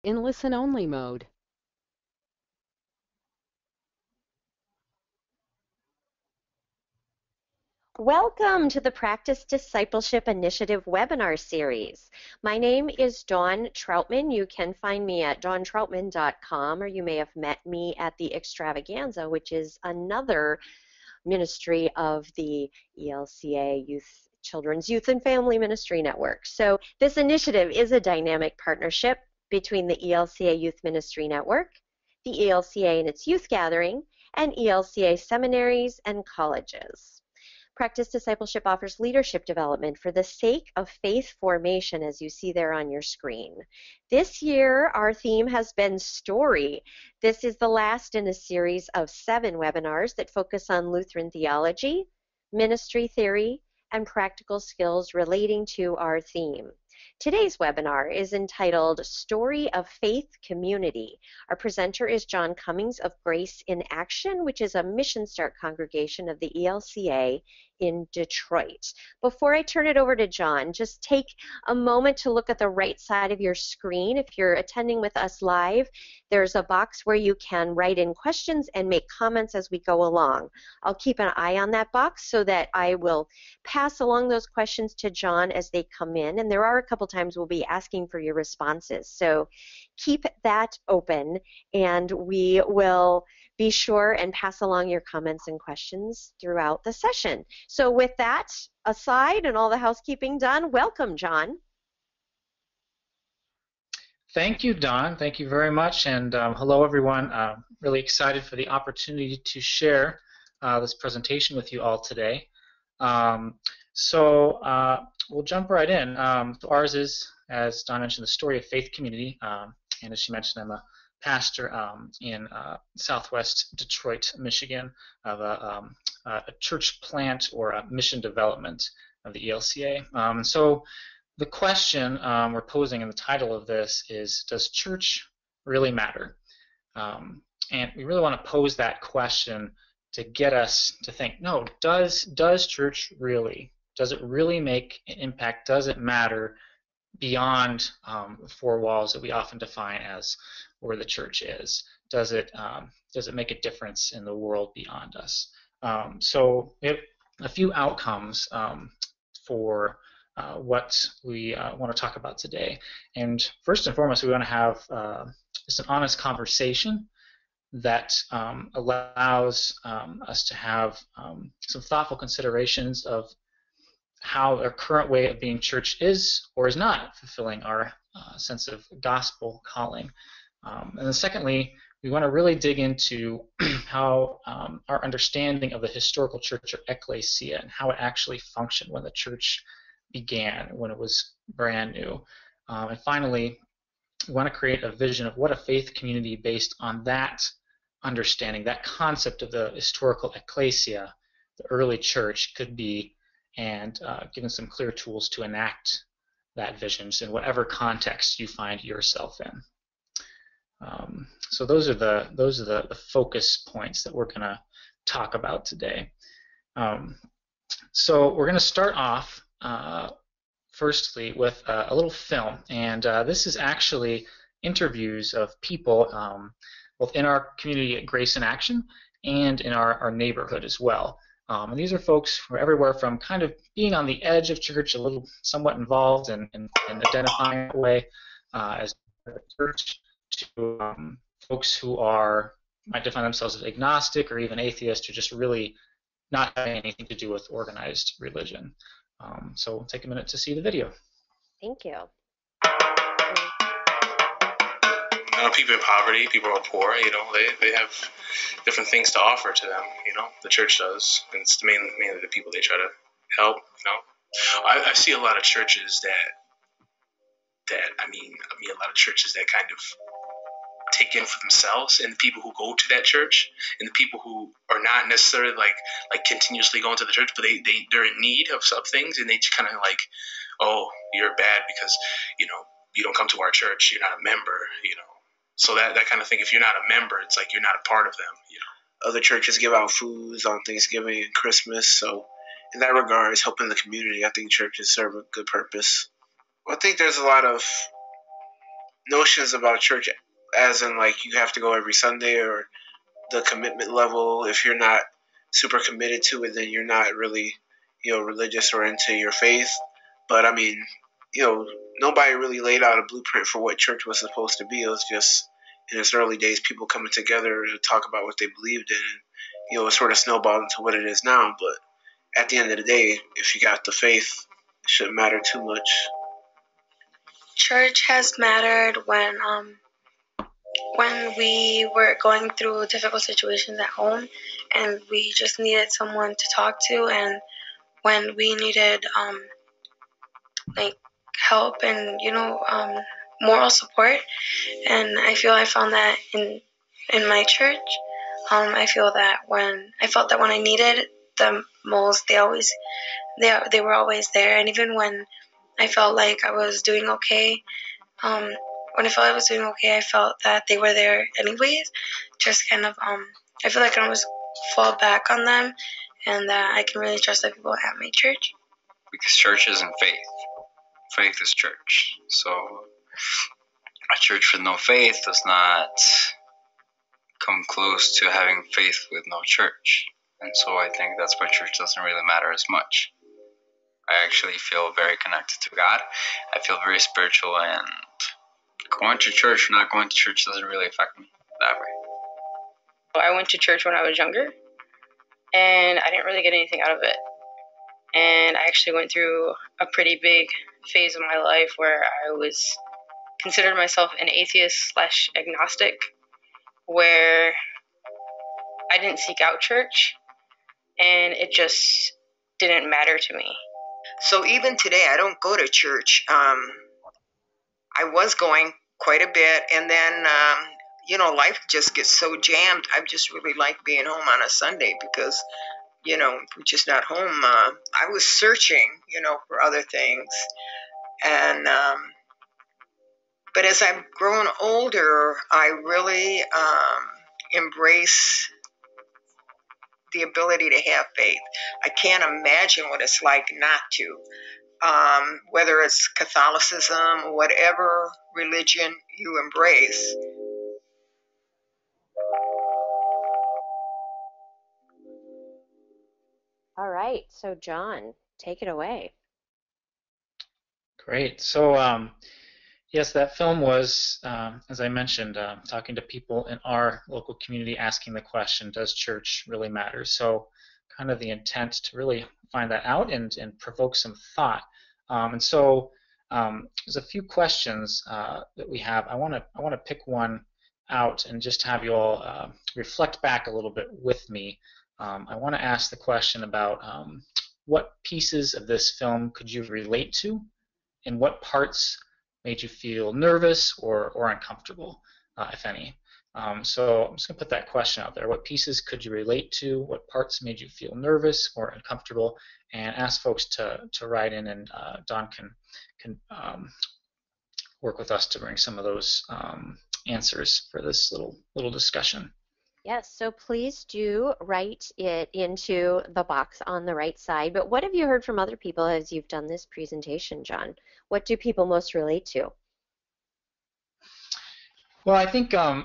in listen-only mode. Welcome to the Practice Discipleship Initiative webinar series. My name is Dawn Troutman. You can find me at dawntroutman.com, or you may have met me at the Extravaganza, which is another ministry of the ELCA Children's Youth and Family Ministry Network. So this initiative is a dynamic partnership between the ELCA Youth Ministry Network, the ELCA and its youth gathering, and ELCA seminaries and colleges. Practice Discipleship offers leadership development for the sake of faith formation, as you see there on your screen. This year, our theme has been story. This is the last in a series of 7 webinars that focus on Lutheran theology, ministry theory, and practical skills relating to our theme. Today's webinar is entitled Story of Faith Community. Our presenter is John Cummings of Grace in Action, which is a Mission Start congregation of the ELCA in Detroit. Before I turn it over to John, just take a moment to look at the right side of your screen. If you're attending with us live, there's a box where you can write in questions and make comments as we go along. I'll keep an eye on that box so that I will pass along those questions to John as they come in, and there are a couple times we'll be asking for your responses. So keep that open, and we will be sure and pass along your comments and questions throughout the session. So with that aside and all the housekeeping done, welcome, John. Thank you, Don. Thank you very much. And hello, everyone. Really excited for the opportunity to share this presentation with you all today. We'll jump right in. So ours is, as Don mentioned, the story of faith community. And as she mentioned, I'm a pastor in southwest Detroit, Michigan, of a church plant or a mission development of the ELCA. So the question we're posing in the title of this is, does church really matter? And we really want to pose that question to get us to think, no, does church really? Does it really make an impact? Does it matter beyond the 4 walls that we often define as where the church is? Does it make a difference in the world beyond us? So we have a few outcomes for what we want to talk about today. And first and foremost, we want to have just an honest conversation that allows us to have some thoughtful considerations of how our current way of being church is or is not fulfilling our sense of gospel calling. And then secondly, we want to really dig into how our understanding of the historical church or ekklesia and how it actually functioned when the church began, when it was brand new. And finally, we want to create a vision of what a faith community based on that understanding, that concept of the historical ekklesia, the early church, could be, and given some clear tools to enact that vision in whatever context you find yourself in. So those are the focus points that we're going to talk about today. So we're going to start off firstly with a little film, and this is actually interviews of people both in our community at Grace in Action and in our neighborhood as well. And these are folks who are everywhere from kind of being on the edge of church, a little somewhat involved in identifying that way as a church, to folks who might define themselves as agnostic or even atheist, or just really not having anything to do with organized religion. So we'll take a minute to see the video. Thank you. People in poverty, people who are poor, they have different things to offer to them, the church does. And it's mainly the people they try to help, I see a lot of churches that a lot of churches that kind of take in for themselves, and the people who go to that church, and the people who are not necessarily like continuously going to the church, but they're in need of some things, and they just kind of like, oh, you're bad because you don't come to our church, you're not a member, so that kind of thing. If you're not a member, it's like you're not a part of them. Other churches give out foods on Thanksgiving and Christmas, so in that regard, it's helping the community. I think churches serve a good purpose. I think there's a lot of notions about church as in like you have to go every Sunday or the commitment level. If you're not super committed to it, then you're not really, religious or into your faith. But I mean, nobody really laid out a blueprint for what church was supposed to be. It was just in its early days, people coming together to talk about what they believed in, and it sort of snowballed into what it is now. But at the end of the day, if you got the faith, it shouldn't matter too much. Church has mattered when we were going through difficult situations at home and we just needed someone to talk to, and when we needed like help and moral support. And I feel I found that in my church. I felt that when I needed them most, they were always there. And even when I felt like I was doing okay, I felt that they were there anyways. Just kind of, I feel like I can always fall back on them, and that I can really trust the people at my church. Because church isn't faith. Faith is church. So a church with no faith does not come close to having faith with no church. And so I think that's why church doesn't really matter as much. I actually feel very connected to God. I feel very spiritual, and going to church or not going to church doesn't really affect me that way. I went to church when I was younger, and I didn't really get anything out of it. And I actually went through a pretty big phase of my life where I considered myself an atheist / agnostic, where I didn't seek out church, and it just didn't matter to me. So even today, I don't go to church. I was going quite a bit, and then, life just gets so jammed. I just really like being home on a Sunday because, we're just not home. I was searching, for other things. And, but as I've grown older, I really embrace the ability to have faith. I can't imagine what it's like not to. Whether it's Catholicism or whatever religion you embrace. All right, so John, take it away. Great. So, yes, that film was, as I mentioned, talking to people in our local community, asking the question, does church really matter? So kind of the intent to really find that out and provoke some thought. And so there's a few questions that we have. I want to pick one out and just have you all reflect back a little bit with me. I want to ask the question about what pieces of this film could you relate to, and what parts made you feel nervous or uncomfortable, if any. So I'm just going to put that question out there. What pieces could you relate to? What parts made you feel nervous or uncomfortable? And ask folks to write in, and Dawn can work with us to bring some of those answers for this little discussion. Yes, so please do write it into the box on the right side. But what have you heard from other people as you've done this presentation, John? What do people most relate to? Well, I think I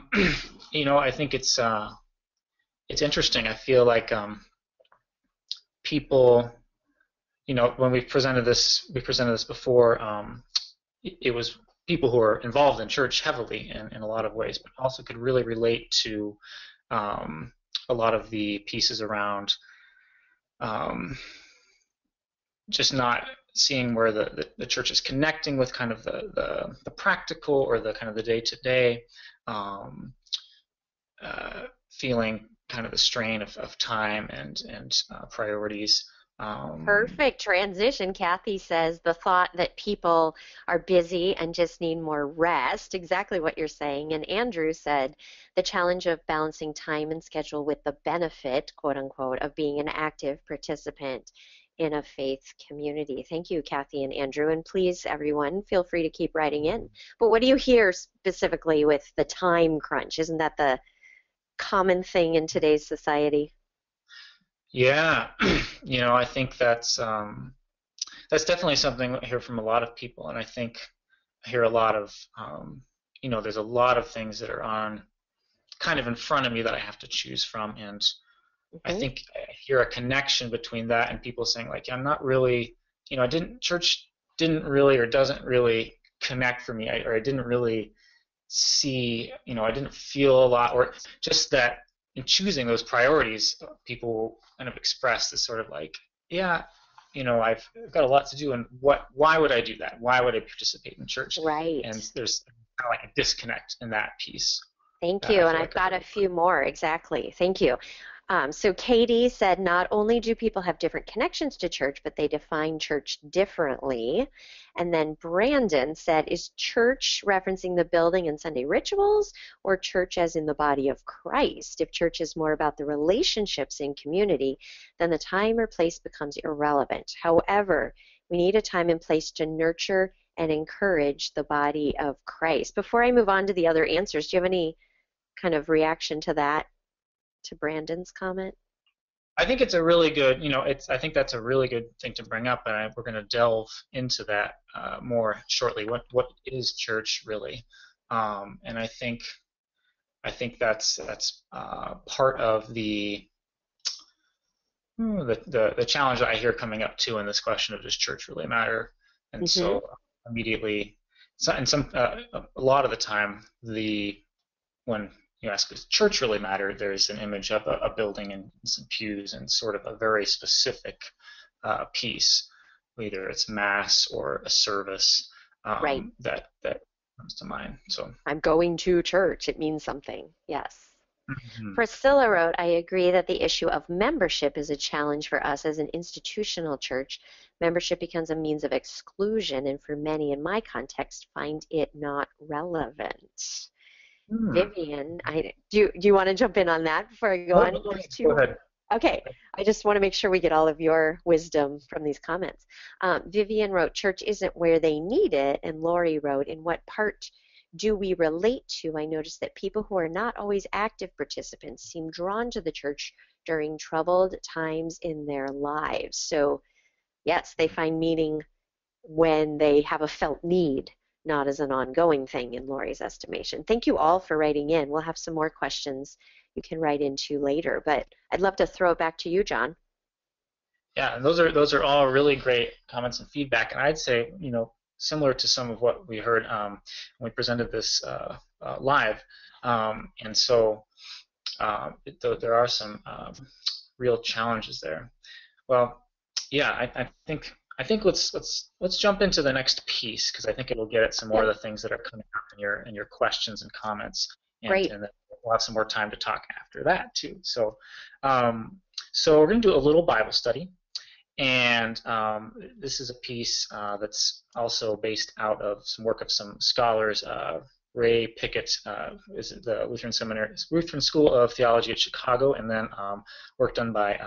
think it's interesting. I feel like people, when we presented this before. It was people who are involved in church heavily in a lot of ways, but also could really relate to a lot of the pieces around just not seeing where the church is connecting with kind of the practical or the kind of the day-to-day, feeling kind of the strain of time and priorities. Perfect transition. Kathy says the thought that people are busy and just need more rest, exactly what you're saying. And Andrew said the challenge of balancing time and schedule with the benefit, quote unquote, of being an active participant in a faith community. Thank you, Kathy and Andrew. And please, everyone, feel free to keep writing in. But what do you hear specifically with the time crunch? Isn't that the common thing in today's society? Yeah, I think that's definitely something I hear from a lot of people, and I think I hear a lot of there's a lot of things that are on kind of in front of me that I have to choose from, and I think I hear a connection between that and people saying like, I'm not really, church didn't really or doesn't really connect for me, or I didn't really see, I didn't feel a lot, or just that in choosing those priorities, people kind of express this sort of like, yeah, I've got a lot to do, and why would I do that? Why would I participate in church? Right. And there's kind of like a disconnect in that piece. Thank you, and I've got a few more, exactly. Thank you. So Katie said, not only do people have different connections to church, but they define church differently. And then Brandon said, is church referencing the building and Sunday rituals, or church as in the body of Christ? If church is more about the relationships in community, then the time or place becomes irrelevant. However, we need a time and place to nurture and encourage the body of Christ. Before I move on to the other answers, do you have any kind of reaction to that, to Brandon's comment? I think it's a really good, I think that's a really good thing to bring up, and we're going to delve into that more shortly. What is church really? And I think that's part of the challenge that I hear coming up too in this question of, does church really matter? And so immediately, a lot of the time, when you ask, does church really matter, there's an image of a building and some pews and sort of a very specific piece, whether it's mass or a service, right. that comes to mind. So I'm going to church. It means something. Yes. Priscilla wrote, I agree that the issue of membership is a challenge for us as an institutional church. Membership becomes a means of exclusion, and for many in my context find it not relevant. Vivian, do you want to jump in on that before I go on? Go ahead. Okay, I just want to make sure we get all of your wisdom from these comments. Vivian wrote, church isn't where they need it, and Lori wrote, in what part do we relate to? I noticed that people who are not always active participants seem drawn to the church during troubled times in their lives. So, yes, they find meaning when they have a felt need, not as an ongoing thing in Lori's estimation. Thank you all for writing in. We'll have some more questions you can write into later, but I'd love to throw it back to you, John. Yeah, and those are all really great comments and feedback, and I'd say, similar to some of what we heard when we presented this live, and so there are some real challenges there. Well, yeah, I think let's jump into the next piece, because I think it'll get at some more of the things that are coming up in your questions and comments, and then we'll have some more time to talk after that too. So we're going to do a little Bible study. And this is a piece that's also based out of some work of some scholars. Ray Pickett is at the Lutheran School of Theology at Chicago, and then work done by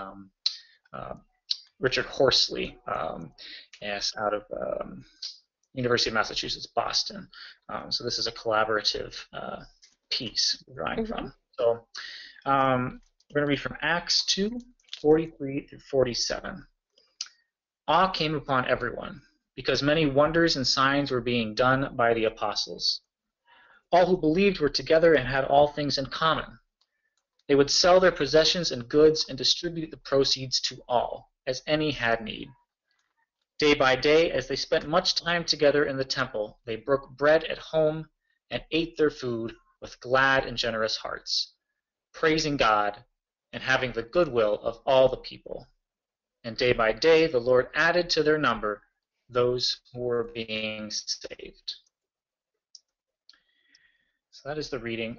Richard Horsley, out of University of Massachusetts, Boston. So this is a collaborative piece we're drawing from. So we're going to read from Acts 2:43 through 47. Awe came upon everyone, because many wonders and signs were being done by the apostles. All who believed were together and had all things in common. They would sell their possessions and goods and distribute the proceeds to all, as any had need. Day by day, as they spent much time together in the temple, they broke bread at home and ate their food with glad and generous hearts, praising God and having the goodwill of all the people. And day by day, the Lord added to their number those who were being saved. So that is the reading.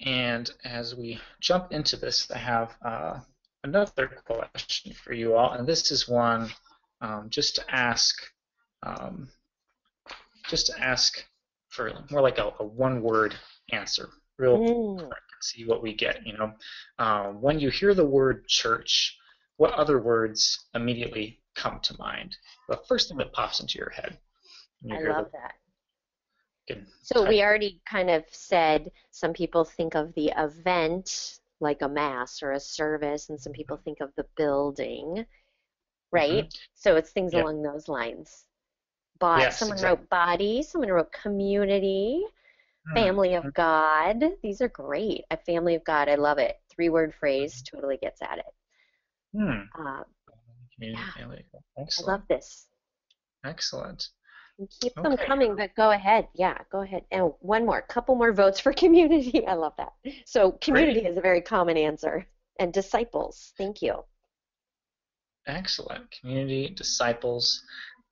And as we jump into this, I have another question for you all, and this is one just to ask for more like a one-word answer, real quick, see what we get. When you hear the word church, what other words immediately come to mind? The first thing that pops into your head. I love that. So we already kind of said some people think of the event like a mass or a service, and some people think of the building, right? So it's things along those lines. Yes, Someone exactly. wrote body, someone wrote community, family of God. These are great. A family of God, I love it. 3-word phrase totally gets at it. Hmm. Uh, Community, yeah, family. I love Excellent. this. Excellent. And keep them Okay. coming, but go ahead. Yeah, go ahead. And one more, couple more votes for community. I love that. So Great. community is a very common answer. And disciples. Thank you. Excellent. Community, disciples.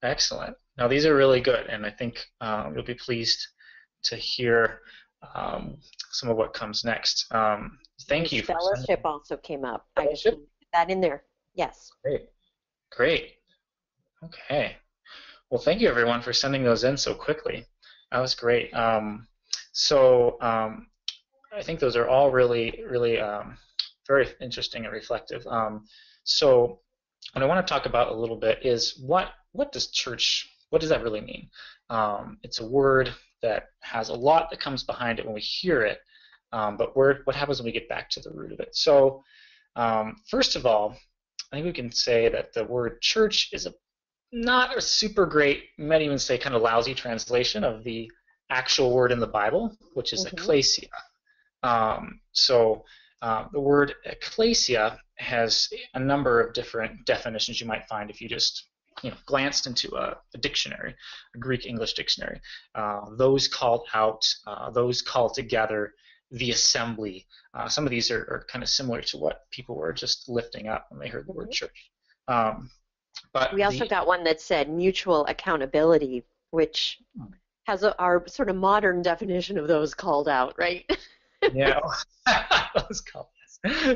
Excellent. Now, these are really good, and I think you'll be pleased to hear um, some of what comes next. Thank Nice. you for sending Fellowship also came up. I just fellowship. want to put that in there. Yes. Great. Great. Okay. Well, thank you, everyone, for sending those in so quickly. That was great. I think those are all really, really very interesting and reflective. So what I want to talk about a little bit is what does church, what does that really mean? It's a word that has a lot that comes behind it when we hear it, but what happens when we get back to the root of it? So first of all, I think we can say that the word church is not a super great, you might even say kind of lousy translation of the actual word in the Bible, which is Mm-hmm. ekklesia. The word ekklesia has a number of different definitions you might find if you just glanced into a dictionary, a Greek English dictionary. Those called out, those called together, the assembly. Some of these are kind of similar to what people were just lifting up when they heard the word Mm-hmm. church. But We also got one that said mutual accountability, which has our sort of modern definition of those called out, right? Yeah, those called.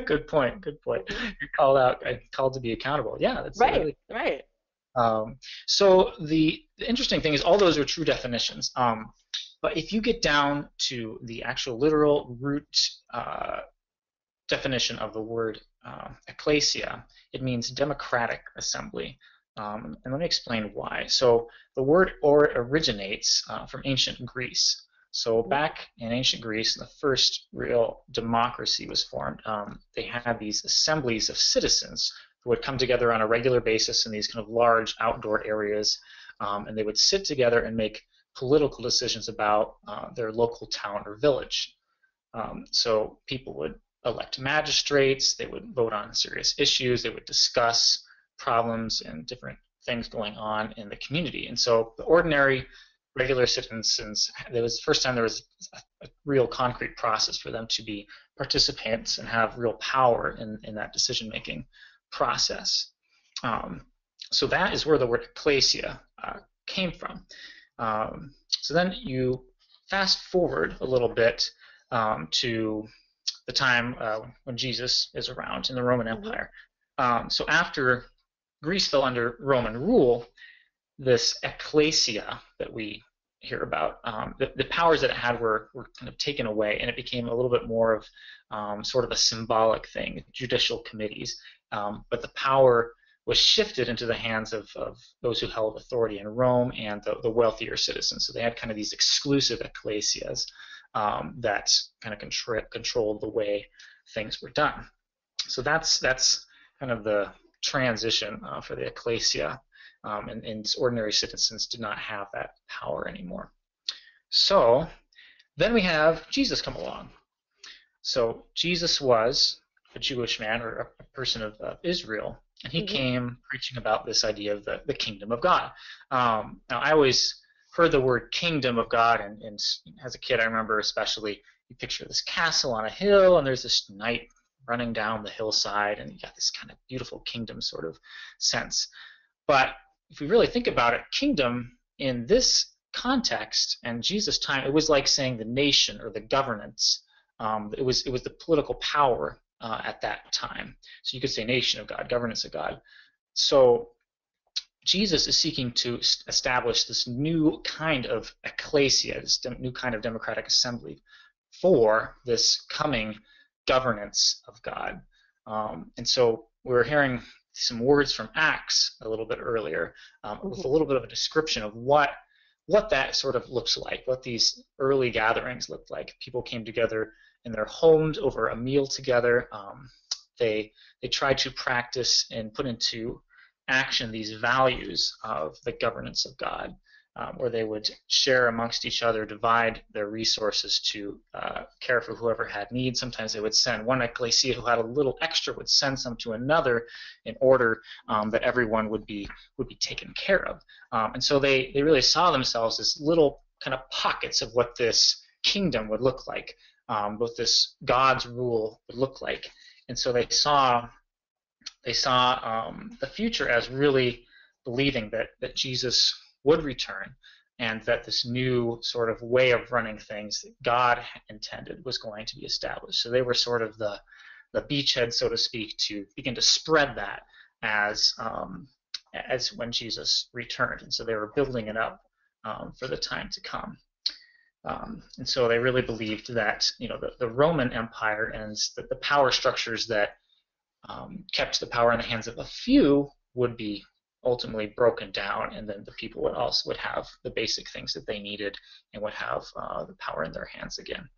Good point. Good point. You're called out, called to be accountable. Yeah, that's Right, really. right. So the interesting thing is all those are true definitions. But if you get down to the actual literal root definition of the word ekklesia, it means democratic assembly. And let me explain why. So the word originates from ancient Greece. So back in ancient Greece, the first real democracy was formed. They had these assemblies of citizens who would come together on a regular basis in these kind of large outdoor areas, and they would sit together and make political decisions about their local town or village. So people would elect magistrates, they would vote on serious issues, they would discuss problems and different things going on in the community. And so the ordinary, regular citizens, it was the first time there was a real concrete process for them to be participants and have real power in that decision-making process. So that is where the word ekklesia came from. So then you fast forward a little bit to the time when Jesus is around in the Roman Empire. So after Greece fell under Roman rule, this ekklesia that we hear about, the powers that it had were kind of taken away, and it became a little bit more of sort of a symbolic thing, judicial committees. But the power was shifted into the hands of those who held authority in Rome and the wealthier citizens. So they had kind of these exclusive ekklesias that kind of controlled the way things were done. So that's kind of the transition for the ekklesia, and ordinary citizens did not have that power anymore. So then we have Jesus come along. So Jesus was a Jewish man or a person of Israel, and he came preaching about this idea of the kingdom of God. Now, I always heard the word kingdom of God, and as a kid, I remember especially you picture this castle on a hill, and there's this knight running down the hillside, and you got this kind of beautiful kingdom sort of sense. But if we really think about it, kingdom in this context and Jesus' time, it was like saying the nation or the governance. It was the political power at that time. So you could say nation of God, governance of God. So Jesus is seeking to establish this new kind of ekklesia, this new kind of democratic assembly for this coming governance of God. And so we're hearing some words from Acts a little bit earlier with a little bit of a description of what that sort of looks like, what these early gatherings looked like. People came together in their homes over a meal together. They tried to practice and put into action these values of the governance of God. where they would share amongst each other, divide their resources to care for whoever had needs. Sometimes they would send one ecclesia who had a little extra would send some to another in order that everyone would be taken care of. And so they really saw themselves as little kind of pockets of what this kingdom would look like, what this God's rule would look like. And so they saw the future as really believing that Jesus would return, and that this new sort of way of running things that God intended was going to be established. So they were sort of the beachhead, so to speak, to begin to spread that as when Jesus returned. And so they were building it up for the time to come. And so they really believed that the Roman Empire and the power structures that kept the power in the hands of a few would be ultimately broken down, and then the people would have the basic things that they needed and would have the power in their hands again.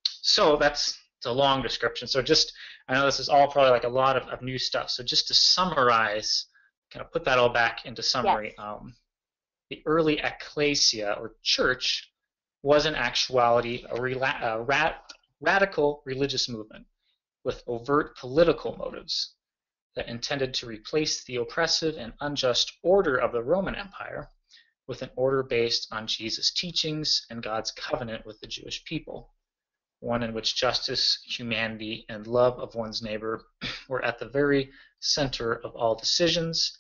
So it's a long description. So I know this is all probably like a lot of new stuff. So just to summarize, kind of put that all back into summary. Yes. The early ekklesia, or church, was in actuality a radical religious movement with overt political motives that intended to replace the oppressive and unjust order of the Roman Empire with an order based on Jesus' teachings and God's covenant with the Jewish people, one in which justice, humanity, and love of one's neighbor were at the very center of all decisions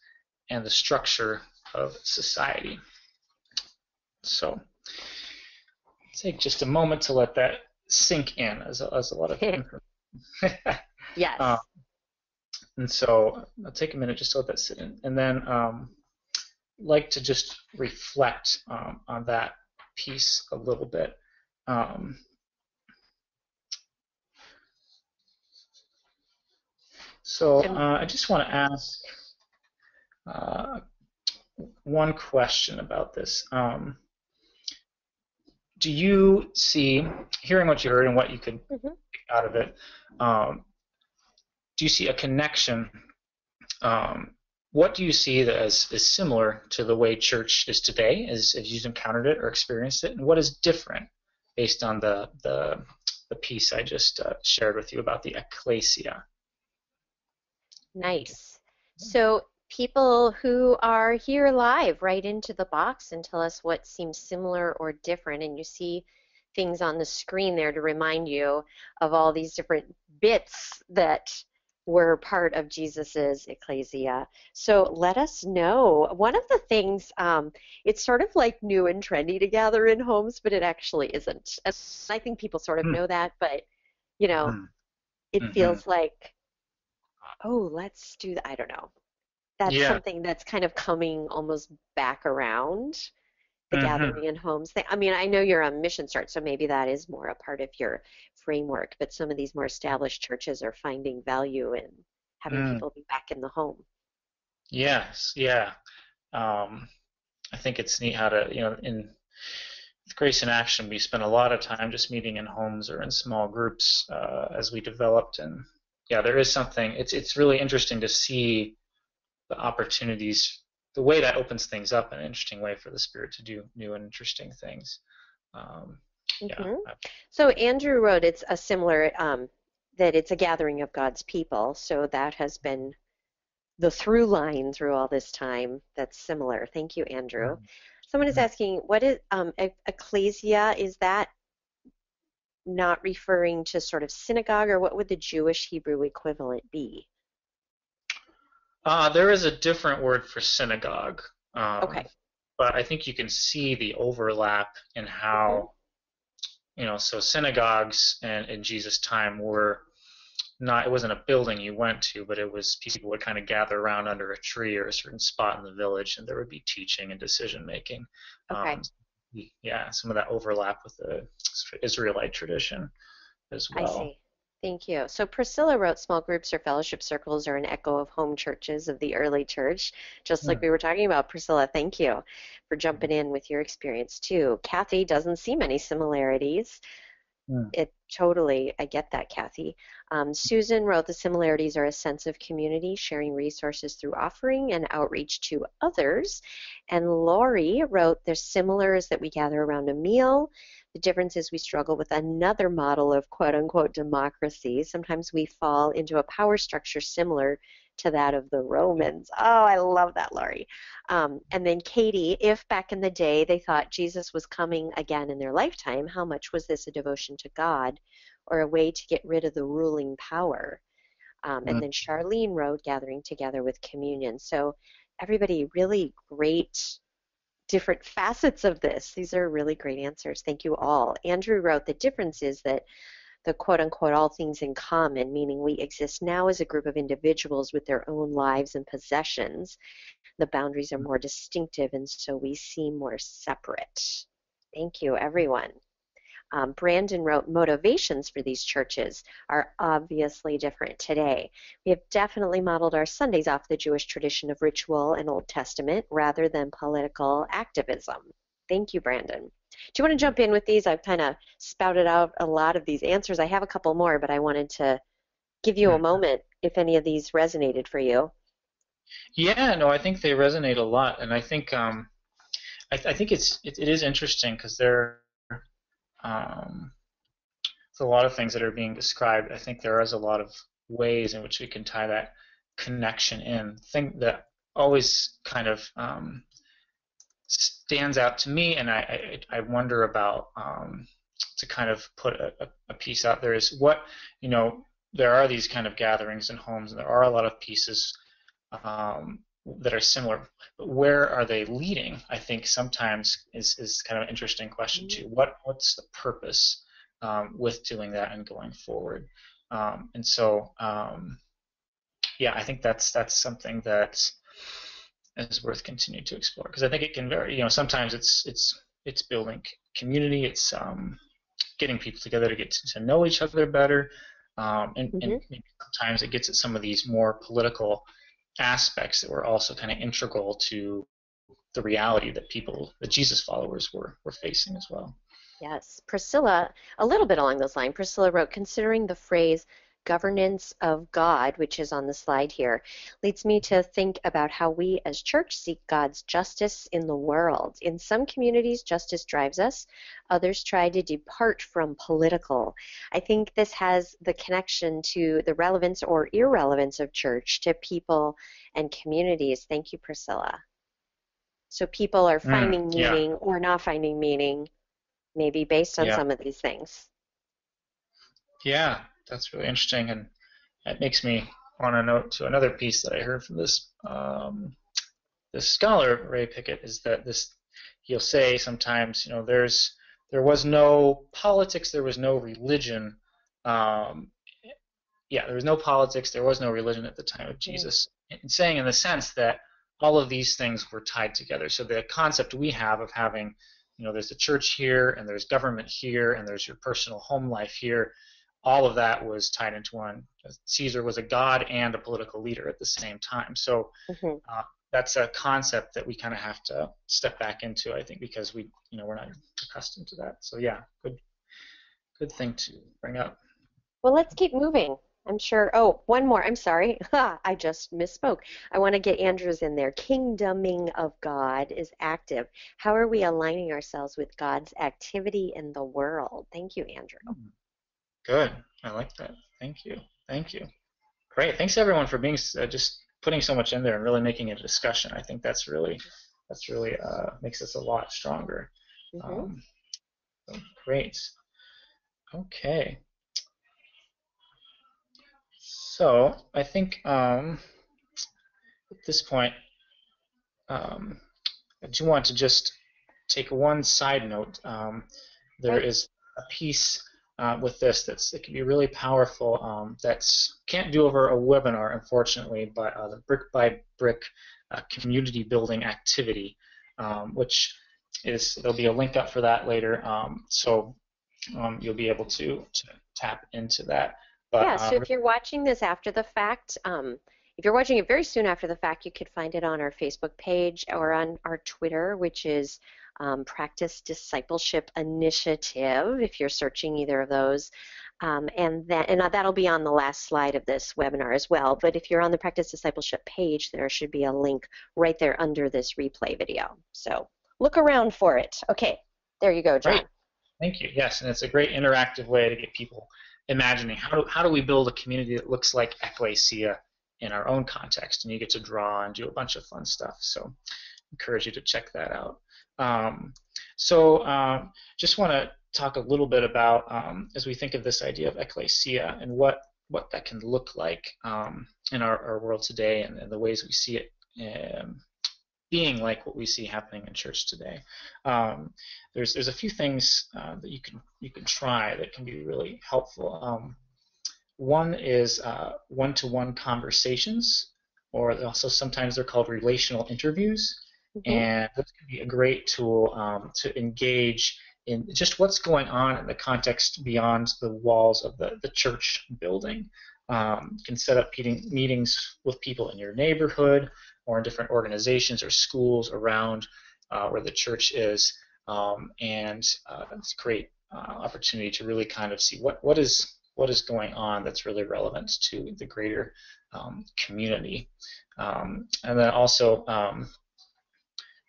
and the structure of society. So take just a moment to let that sink in as a lot of information. Yes. And so I'll take a minute just to let that sit in, and then like to just reflect on that piece a little bit. So I just want to ask one question about this. Do you see, hearing what you heard and what you could pick out of it, do you see a connection? What do you see that is similar to the way church is today, as you've encountered it or experienced it, and what is different based on the piece I just shared with you about the ekklesia? Nice. So people who are here live, write into the box and tell us what seems similar or different, and you see things on the screen there to remind you of all these different bits that were part of Jesus's ekklesia. So let us know. One of the things, it's sort of like new and trendy to gather in homes, but it actually isn't. And I think people sort of know that, but it feels like, oh, let's do that. I don't know. That's something that's kind of coming almost back around, the gathering in homes thing. I mean, I know you're on Mission Start, so maybe that is more a part of your framework, but some of these more established churches are finding value in having people be back in the home. Yes, yeah. I think it's neat how to, in Grace in Action, we spent a lot of time just meeting in homes or in small groups as we developed, and there is something, it's really interesting to see the opportunities, the way that opens things up in an interesting way for the Spirit to do new and interesting things. So Andrew wrote it's a similar, that it's a gathering of God's people, so that has been the through line through all this time. That's similar. Thank you, Andrew. Someone is asking, what is ecclesia? Is that not referring to sort of synagogue, or what would the Jewish Hebrew equivalent be? There is a different word for synagogue. Okay. But I think you can see the overlap in how, so synagogues in Jesus' time were not, it wasn't a building you went to, but it was people would kind of gather around under a tree or a certain spot in the village, and there would be teaching and decision making. Okay. Some of that overlap with the Israelite tradition as well. I see. Thank you. So Priscilla wrote, small groups or fellowship circles are an echo of home churches of the early church, just like we were talking about. Priscilla, thank you for jumping in with your experience too. Kathy doesn't see many similarities. Mm. I get that, Kathy. Susan wrote, the similarities are a sense of community, sharing resources through offering and outreach to others. And Lori wrote, they're similar is that we gather around a meal. The difference is we struggle with another model of quote unquote democracy. Sometimes we fall into a power structure similar to that of the Romans. Oh, I love that, Lori. And then Katie, if back in the day they thought Jesus was coming again in their lifetime, how much was this a devotion to God or a way to get rid of the ruling power? And then Charlene wrote, gathering together with communion. So everybody, really great different facets of this. These are really great answers. Thank you all. Andrew wrote, the difference is that the quote-unquote all things in common, meaning we exist now as a group of individuals with their own lives and possessions. The boundaries are more distinctive, and so we seem more separate. Thank you, everyone. Brandon wrote, motivations for these churches are obviously different today. We have definitely modeled our Sundays off the Jewish tradition of ritual and Old Testament rather than political activism. Thank you, Brandon. Do you want to jump in with these? I've kind of spouted out a lot of these answers. I have a couple more, but I wanted to give you a moment if any of these resonated for you. Yeah, no, I think they resonate a lot, and I think I think it is interesting because there's a lot of things that are being described. I think there is a lot of ways in which we can tie that connection in. The thing that always kind of stands out to me, and I wonder about to kind of put a piece out there is what, there are these kind of gatherings in homes, and there are a lot of pieces that are similar, but where are they leading? I think sometimes is kind of an interesting question too. What's the purpose with doing that and going forward? And so, yeah, I think that's something that is worth continuing to explore, because I think it can vary. Sometimes it's building community, it's getting people together to get to know each other better, and sometimes it gets at some of these more political aspects that were also kind of integral to the reality that Jesus followers were facing as well. Yes. Priscilla, a little bit along those lines, Priscilla wrote, considering the phrase governance of God, which is on the slide here, leads me to think about how we as church seek God's justice in the world. In some communities, justice drives us. Others try to depart from political. I think this has the connection to the relevance or irrelevance of church to people and communities. Thank you, Priscilla. So people are finding meaning or not finding meaning, maybe based on some of these things. Yeah, that's really interesting, and that makes me want to note to another piece that I heard from this this scholar, Ray Pickett, is that he'll say sometimes, there was no politics, there was no religion. There was no politics, there was no religion at the time of Jesus. And saying in the sense that all of these things were tied together. So the concept we have of having, there's the church here, and there's government here, and there's your personal home life here, all of that was tied into one. Caesar was a god and a political leader at the same time. So that's a concept that we kind of have to step back into, I think, because we're not accustomed to that. So yeah, good thing to bring up. Well, let's keep moving. I'm sure. Oh, one more. I'm sorry. I just misspoke. I want to get Andrew's in there. Kingdoming of God is active. How are we aligning ourselves with God's activity in the world? Thank you, Andrew. Good. I like that. Thank you. Great. Thanks everyone for being just putting so much in there and really making it a discussion. I think that's really makes us a lot stronger. So great. Okay. So I think at this point, I do want to just take one side note. There is a piece with this that can be really powerful. That's can't do over a webinar, unfortunately, but the brick by brick community building activity, which there'll be a link up for that later. So you'll be able to tap into that. But, so if you're watching this after the fact, If you're watching it very soon after the fact, you could find it on our Facebook page or on our Twitter, which is Practice Discipleship Initiative, if you're searching either of those. And that'll be on the last slide of this webinar as well. But if you're on the Practice Discipleship page, there should be a link right there under this replay video. So look around for it. Okay, there you go, John. Great. Thank you. Yes, and it's a great interactive way to get people imagining how do we build a community that looks like ekklesia in our own context, and you get to draw and do a bunch of fun stuff. So encourage you to check that out. Just want to talk a little bit about, as we think of this idea of ekklesia and what that can look like in our world today, and the ways we see it being like what we see happening in church today. There's a few things that you can try that can be really helpful. One is one-to-one conversations, or also sometimes they're called relational interviews. Mm-hmm. And this can be a great tool to engage in just what's going on in the context beyond the walls of the church building. You can set up meetings with people in your neighborhood or in different organizations or schools around where the church is, and it's a great opportunity to really kind of see what is going on that's really relevant to the greater community. And then also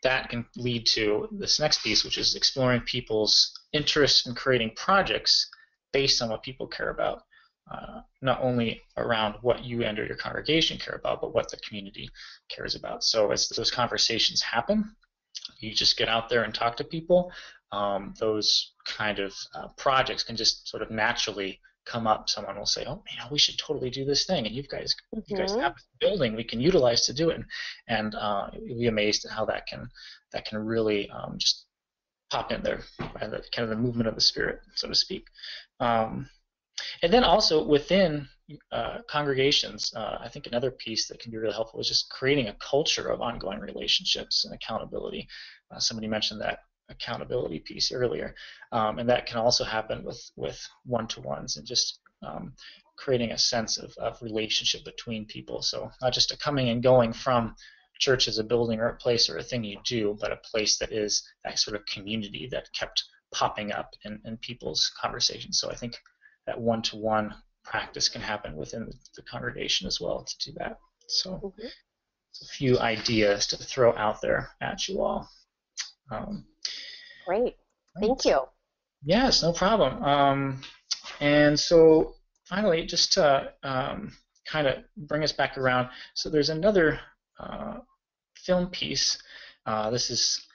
that can lead to this next piece, which is exploring people's interest in creating projects based on what people care about. Not only around what you and or your congregation care about, but what the community cares about. So as those conversations happen, you just get out there and talk to people. Those kind of projects can just sort of naturally come up. Someone will say, "Oh, we should totally do this thing, and you guys have a building we can utilize to do it," and you'll be amazed at how that can really just pop in there, and the kind of the movement of the Spirit, so to speak. And then also within congregations, I think another piece that can be really helpful is just creating a culture of ongoing relationships and accountability. Somebody mentioned that accountability piece earlier, and that can also happen with one-to-ones and just creating a sense of relationship between people. So not just a coming and going from church as a building or a place or a thing you do, but a place that is that sort of community that kept popping up in people's conversations. So I think that one-to-one practice can happen within the congregation as well to do that. So a few ideas to throw out there at you all. Great. Thank you. Yes, no problem. And so finally, just to kind of bring us back around, so there's another film piece. This is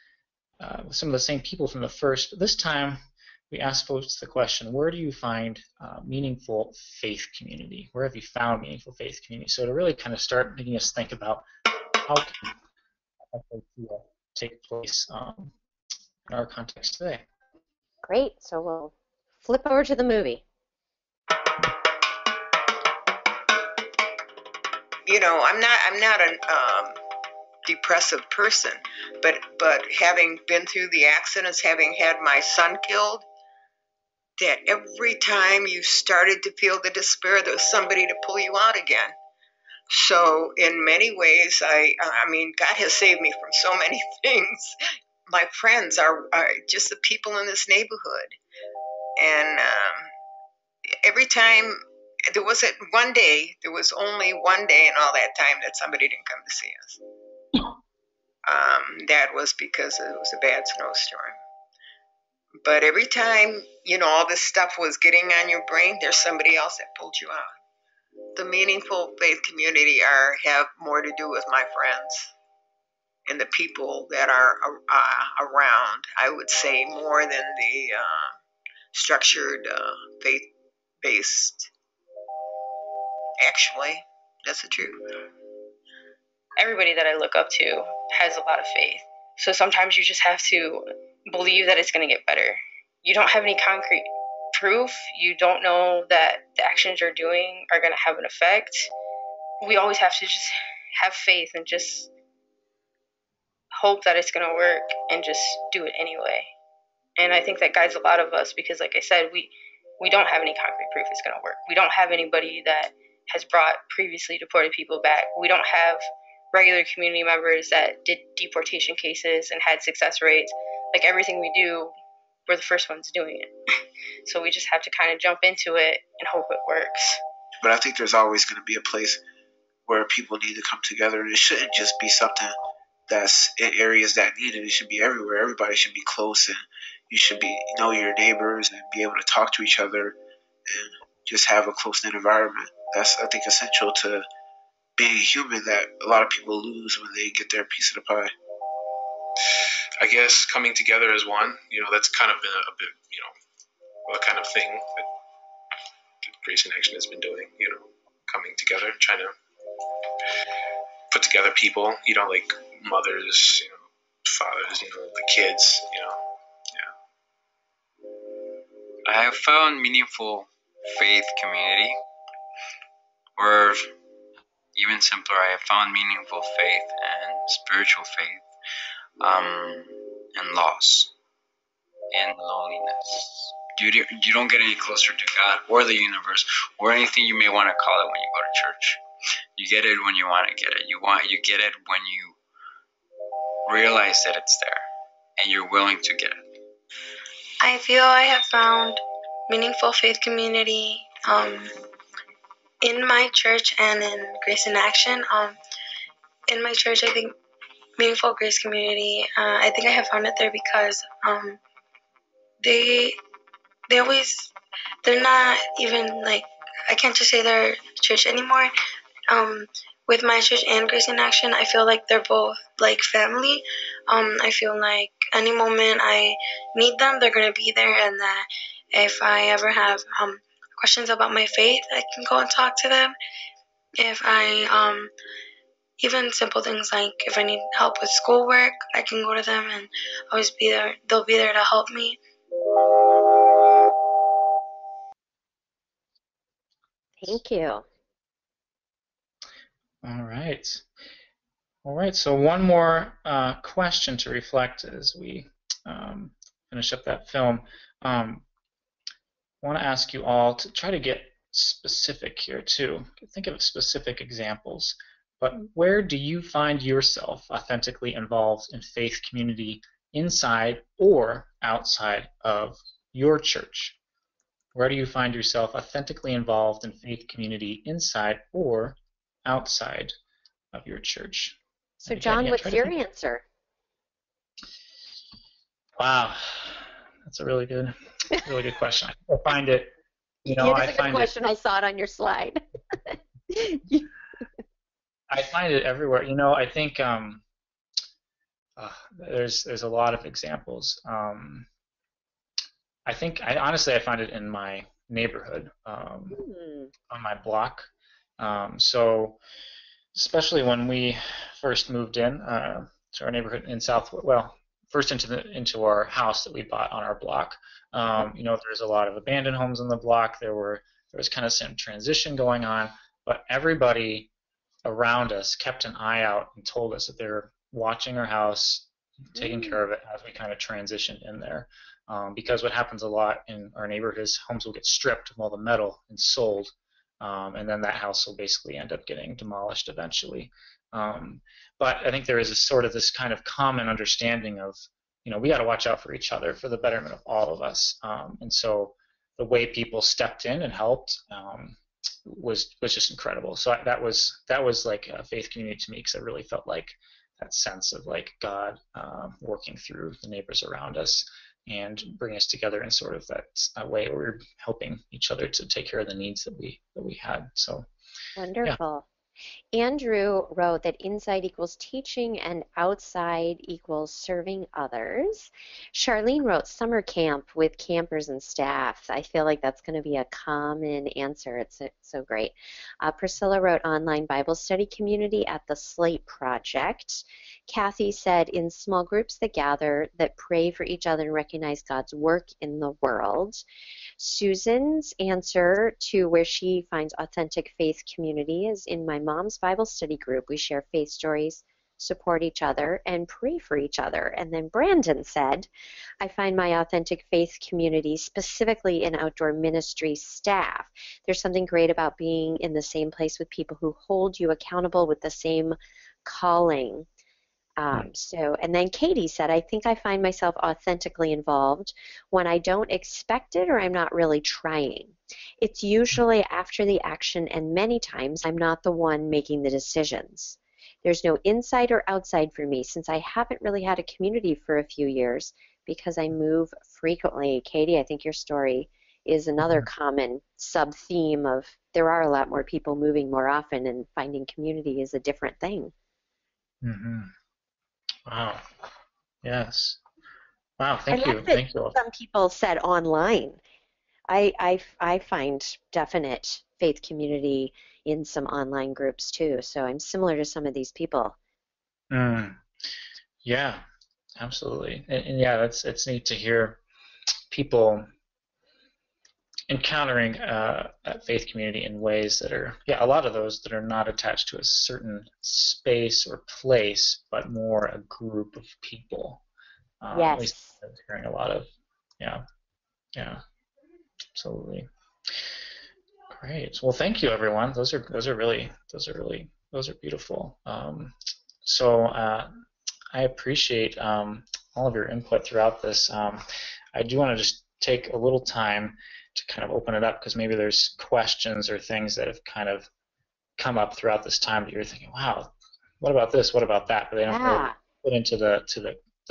some of the same people from the first, but this time we asked folks the question, where do you find meaningful faith community? Where have you found meaningful faith community? So to really kind of start making us think about how can FAQ take place in our context today. Great. So we'll flip over to the movie. I'm not a depressive person, but having been through the accidents, having had my son killed, that every time you started to feel the despair, there was somebody to pull you out again. So in many ways, I mean, God has saved me from so many things. My friends are just the people in this neighborhood. And every time, there was only one day in all that time that somebody didn't come to see us. That was because it was a bad snowstorm. But every time, all this stuff was getting on your brain, there's somebody else that pulled you out. The meaningful faith community have more to do with my friends and the people that are around, I would say, more than the structured faith-based. Actually, that's the truth. Everybody that I look up to has a lot of faith. So sometimes you just have to believe that it's going to get better. You don't have any concrete proof. You don't know that the actions you're doing are going to have an effect. We always have to just have faith and just hope that it's going to work and just do it anyway. And I think that guides a lot of us because, like I said, we don't have any concrete proof it's going to work. We don't have anybody that has brought previously deported people back. We don't have regular community members that did deportation cases and had success rates. Like everything we do, we're the first ones doing it. So we just have to kind of jump into it and hope it works. But I think there's always going to be a place where people need to come together. It shouldn't just be something that's in areas that need it. It should be everywhere. Everybody should be close, and you should be know your neighbors and be able to talk to each other and just have a close knit environment. That's, I think, essential to being human that a lot of people lose when they get their piece of the pie. I guess coming together as one, that's kind of been a bit, a kind of thing that Grace in Action has been doing, coming together, trying to put together people, like mothers, fathers, the kids, I have found meaningful faith community, or even simpler, I have found meaningful faith and spiritual faith in loss, in loneliness. You don't get any closer to God or the universe or anything you may want to call it when you go to church. You get it when you want to get it. You get it when you realize that it's there and you're willing to get it. I feel I have found meaningful faith community in my church and in Grace in Action. In my church, I think meaningful grace community, I think I have found it there because they're not even like, I can't just say they're church anymore. With my church and Grace in Action, I feel like they're both like family. I feel like any moment I need them, they're going to be there, and that if I ever have questions about my faith, I can go and talk to them. If I, even simple things like if I need help with schoolwork, I can go to them and always be there. They'll be there to help me. Thank you. All right. So one more question to reflect as we finish up that film. I want to ask you all to try to get specific here too. Think of specific examples. But where do you find yourself authentically involved in faith community inside or outside of your church? Where do you find yourself authentically involved in faith community inside or outside of your church? So, John, what's your answer? Wow, that's a really good question. I find it, It is a good question. I saw it on your slide. I find it everywhere. I think there's a lot of examples. I find it in my neighborhood, on my block. So especially when we first moved in to our neighborhood in first into our house that we bought on our block. There's a lot of abandoned homes on the block. There was kind of some transition going on, but everybody around us kept an eye out and told us that they were watching our house, taking care of it as we kind of transitioned in there. Because what happens a lot in our neighborhood is homes will get stripped of all the metal and sold, and then that house will basically end up getting demolished eventually. But I think there is this kind of common understanding of, we got to watch out for each other for the betterment of all of us. And so the way people stepped in and helped was just incredible. So that was like a faith community to me, because I really felt like that sense of like God working through the neighbors around us and bring us together in sort of that way where we're helping each other to take care of the needs that we had. So wonderful. Andrew wrote that inside equals teaching and outside equals serving others. Charlene wrote summer camp with campers and staff. I feel like that's going to be a common answer. It's so great. Priscilla wrote online Bible study community at the Slate Project. Kathy said in small groups that gather, that pray for each other and recognize God's work in the world. Susan's answer to where she finds authentic faith community is in my mom's Bible study group. We share faith stories, support each other, and pray for each other. And then Brandon said, I find my authentic faith community specifically in outdoor ministry staff. There's something great about being in the same place with people who hold you accountable with the same calling. And then Katie said, I think I find myself authentically involved when I don't expect it or I'm not really trying. It's usually after the action, and many times I'm not the one making the decisions. There's no inside or outside for me since I haven't really had a community for a few years because I move frequently. Katie, I think your story is another common sub-theme of there are a lot more people moving more often, and finding community is a different thing. Mm-hmm. Wow. Yes. Wow. Thank I you. like that Thank you. some people said online. I find definite faith community in some online groups too. So I'm similar to some of these people. Yeah, absolutely. And yeah, it's neat to hear people encountering a faith community in ways that are, a lot of those that are not attached to a certain space or place, but more a group of people. At least Yes. I'm hearing a lot of, yeah, absolutely. Great. Well, thank you, everyone. Those are beautiful. So I appreciate all of your input throughout this. I do want to just take a little time to kind of open it up, because maybe there's questions or things that have kind of come up throughout this time that you're thinking, wow, what about this? What about that? But they don't really put into the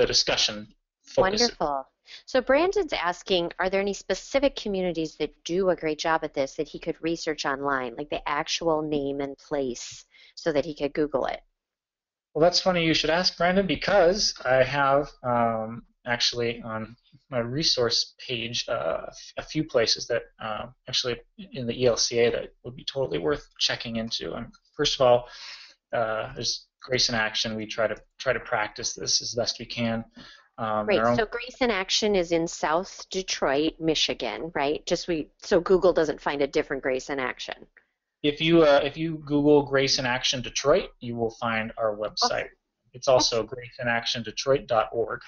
discussion focus. Wonderful. So Brandon's asking, are there any specific communities that do a great job at this that he could research online, like the actual name and place, so that he could Google it? Well, that's funny you should ask, Brandon, because I have actually on my resource page a few places that actually in the ELCA that would be totally worth checking into. First of all, there's Grace in Action. We try to practice this as best we can. Great. So Grace in Action is in South Detroit, Michigan, right? So Google doesn't find a different Grace in Action. If you Google Grace in Action Detroit, you will find our website. Awesome. It's also graceinactiondetroit.org.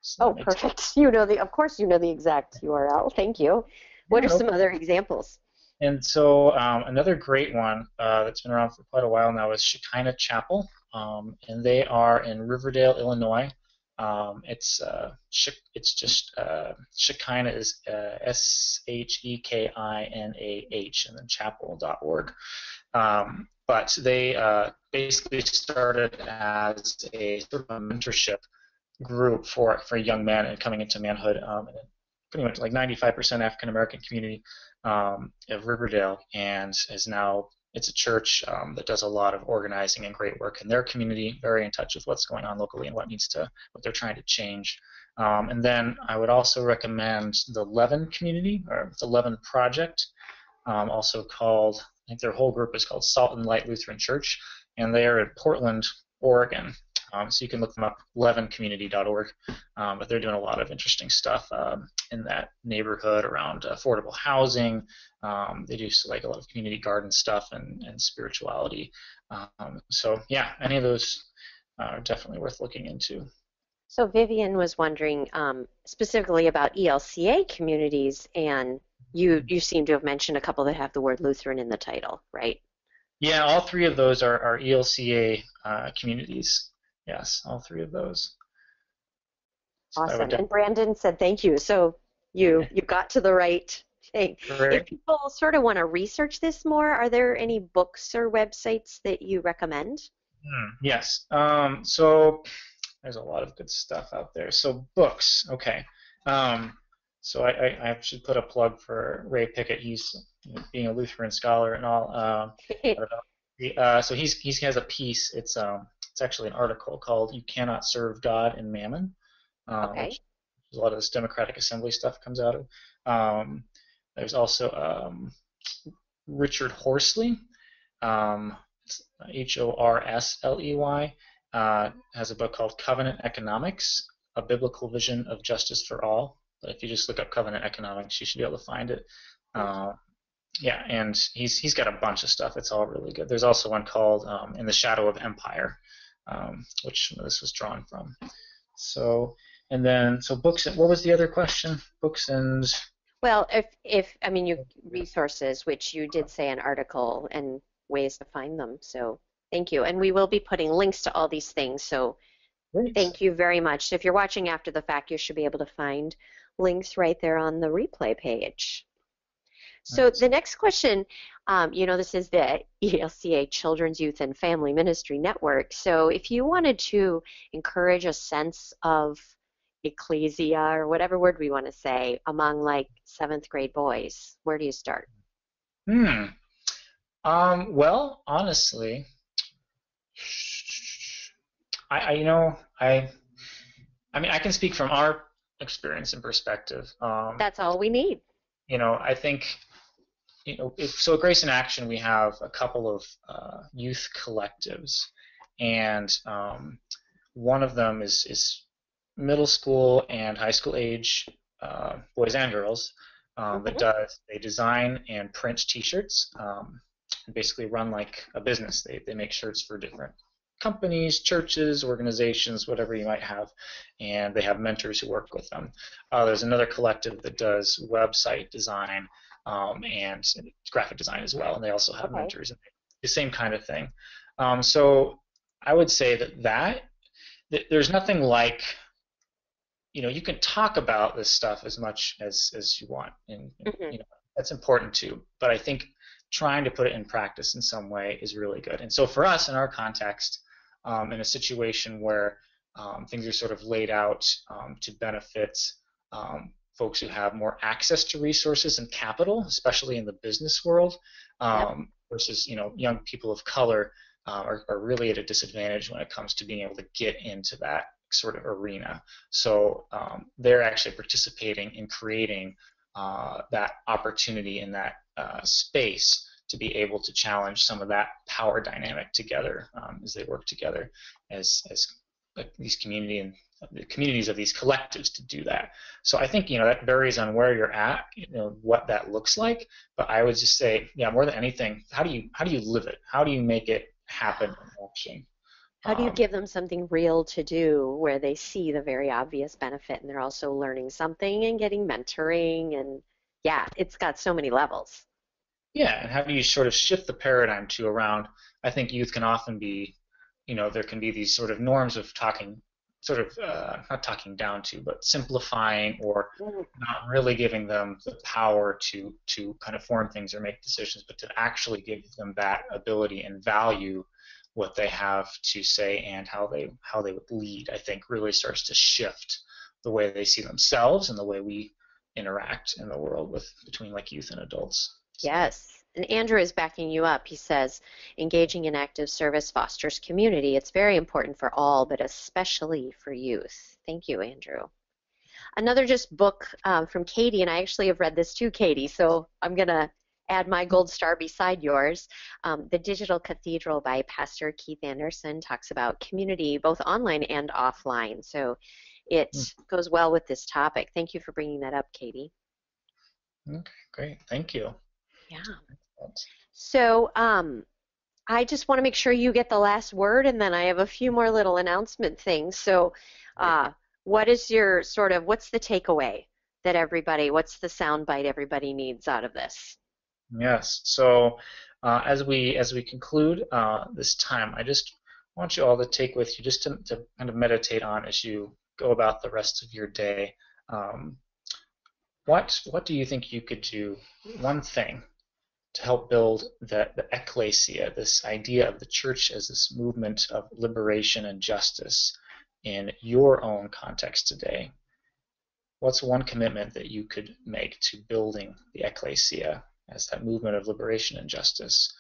So perfect. Of course you know the exact URL. Thank you. What are some other examples? And so another great one that's been around for quite a while now is Shekinah Chapel, and they are in Riverdale, Illinois. It's just Shekinah is SHEKINAH, and then chapel.org. But they basically started as a sort of a mentorship group for young men and coming into manhood. And pretty much like 95% African American community of Riverdale, and it's a church that does a lot of organizing and great work in their community, very in touch with what's going on locally and what they're trying to change. And then I would also recommend the Leaven community, or the Leaven Project, also called, I think their whole group is called Salt and Light Lutheran Church, and they are in Portland, Oregon. So you can look them up, leavencommunity.org, but they're doing a lot of interesting stuff in that neighborhood around affordable housing. They do like a lot of community garden stuff and spirituality. So yeah, any of those are definitely worth looking into. So Vivian was wondering specifically about ELCA communities, and you seem to have mentioned a couple that have the word Lutheran in the title, right? Yeah, all three of those are ELCA communities. Yes, all three of those. So awesome. And Brandon said thank you. So you got to the right thing. Great. If people sort of want to research this more, are there any books or websites that you recommend? Yes. So there's a lot of good stuff out there. So books, okay. So I should put a plug for Ray Pickett. He's being a Lutheran scholar and all. So he has a piece. It's actually an article called "You Cannot Serve God and Mammon," which a lot of this Democratic Assembly stuff comes out of. There's also Richard Horsley, Horsley, has a book called Covenant Economics: A Biblical Vision of Justice for All. But if you just look up Covenant Economics, you should be able to find it. Yeah, and he's got a bunch of stuff. It's all really good. There's also one called In the Shadow of Empire, which this was drawn from. So, and then, so books, what was the other question? Books and... Well, I mean, you resources, which you did say an article and ways to find them. So thank you. And we will be putting links to all these things. So Great. Thank you very much. So if you're watching after the fact, you should be able to find links right there on the replay page. So the next question, this is the ELCA Children's Youth and Family Ministry Network. So if you wanted to encourage a sense of ekklesia, or whatever word we want to say, among like 7th grade boys, where do you start? Well, honestly, I mean, I can speak from our experience and perspective. That's all we need. I think, so at Grace in Action, we have a couple of youth collectives, and one of them is middle school and high school age boys and girls they design and print T-shirts, and basically run like a business. They make shirts for different companies, churches, organizations, whatever you might have, and they have mentors who work with them. There's another collective that does website design and graphic design as well, and they also have mentors. The same kind of thing. So I would say that there's nothing like, you can talk about this stuff as much as you want, and that's important too. But I think trying to put it in practice in some way is really good. And so for us, in our context, in a situation where things are sort of laid out to benefit folks who have more access to resources and capital, especially in the business world, versus young people of color are really at a disadvantage when it comes to being able to get into that sort of arena. So they're actually participating in creating that opportunity in that space to be able to challenge some of that power dynamic together as they work together as these communities of these collectives to do that. So I think that varies on where you're at, what that looks like. But I would just say, more than anything, how do you live it? How do you make it happen in action? How do you give them something real to do where they see the very obvious benefit and they're also learning something and getting mentoring, and it's got so many levels. Yeah, and how do you sort of shift the paradigm to around, I think youth can often be, there can be these sort of norms of talking, sort of not talking down to, but simplifying or not really giving them the power to kind of form things or make decisions, but to actually give them that ability and value what they have to say and how they would lead. I think really starts to shift the way they see themselves and the way we interact in the world between like youth and adults. Yes, and Andrew is backing you up. He says, engaging in active service fosters community. It's very important for all, but especially for youth. Thank you, Andrew. Another just book from Katie, and I actually have read this too, Katie, so I'm going to add my gold star beside yours. The Digital Cathedral by Pastor Keith Anderson talks about community both online and offline, so it goes well with this topic. Thank you for bringing that up, Katie. Okay, great. Thank you. Yeah. So I just want to make sure you get the last word, and then I have a few more little announcement things. So what is your what's the takeaway that what's the soundbite everybody needs out of this? Yes. So as we conclude this time, I just want you all to take with you just to kind of meditate on as you go about the rest of your day. What do you think you could do, one thing, to help build the ekklesia, this idea of the church as this movement of liberation and justice in your own context today? What's one commitment that you could make to building the ekklesia as that movement of liberation and justice?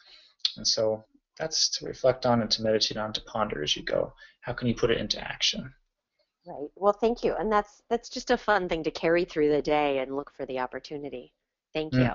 And so that's to reflect on and to meditate on, to ponder as you go. How can you put it into action? Right. Well, thank you. And that's just a fun thing to carry through the day and look for the opportunity. Thank you.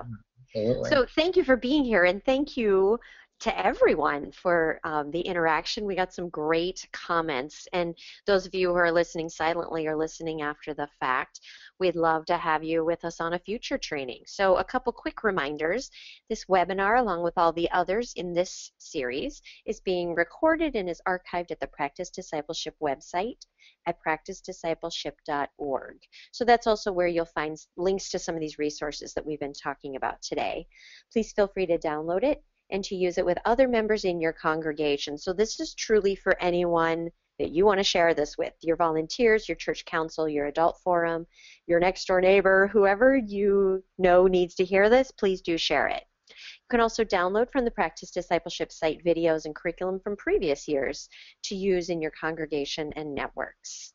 Absolutely. So thank you for being here, and thank you to everyone for the interaction. We got some great comments, and those of you who are listening silently or listening after the fact, we'd love to have you with us on a future training. So a couple quick reminders. This webinar, along with all the others in this series, is being recorded and is archived at the Practice Discipleship website at practicediscipleship.org. So that's also where you'll find links to some of these resources that we've been talking about today. Please feel free to download it and to use it with other members in your congregation. So this is truly for anyone that you want to share this with, your volunteers, your church council, your adult forum, your next door neighbor, whoever you know needs to hear this, please do share it. You can also download from the Practice Discipleship site videos and curriculum from previous years to use in your congregation and networks.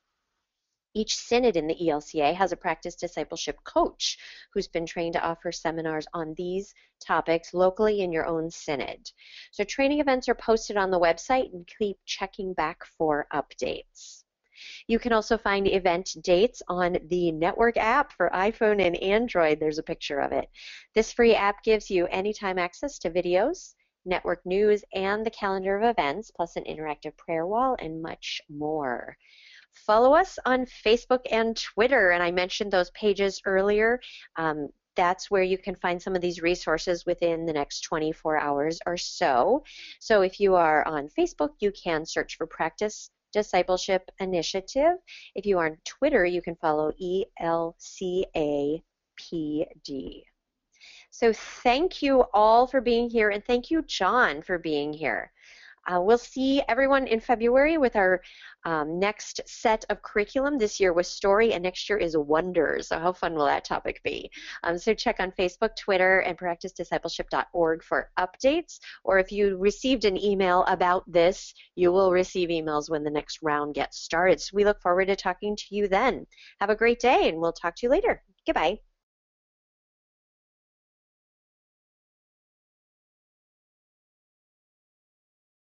Each synod in the ELCA has a practice discipleship coach who's been trained to offer seminars on these topics locally in your own synod. So training events are posted on the website, and keep checking back for updates. You can also find event dates on the network app for iPhone and Android. There's a picture of it. This free app gives you anytime access to videos, network news, and the calendar of events, plus an interactive prayer wall and much more. Follow us on Facebook and Twitter, and I mentioned those pages earlier. That's where you can find some of these resources within the next 24 hours or so. So if you are on Facebook, you can search for Practice Discipleship Initiative. If you are on Twitter, you can follow ELCAPD. So thank you all for being here, and thank you, John, for being here. We'll see everyone in February with our next set of curriculum. This year was story, and next year is wonders. So how fun will that topic be? So check on Facebook, Twitter, and practicediscipleship.org for updates. Or if you received an email about this, you will receive emails when the next round gets started. So we look forward to talking to you then. Have a great day, and we'll talk to you later. Goodbye.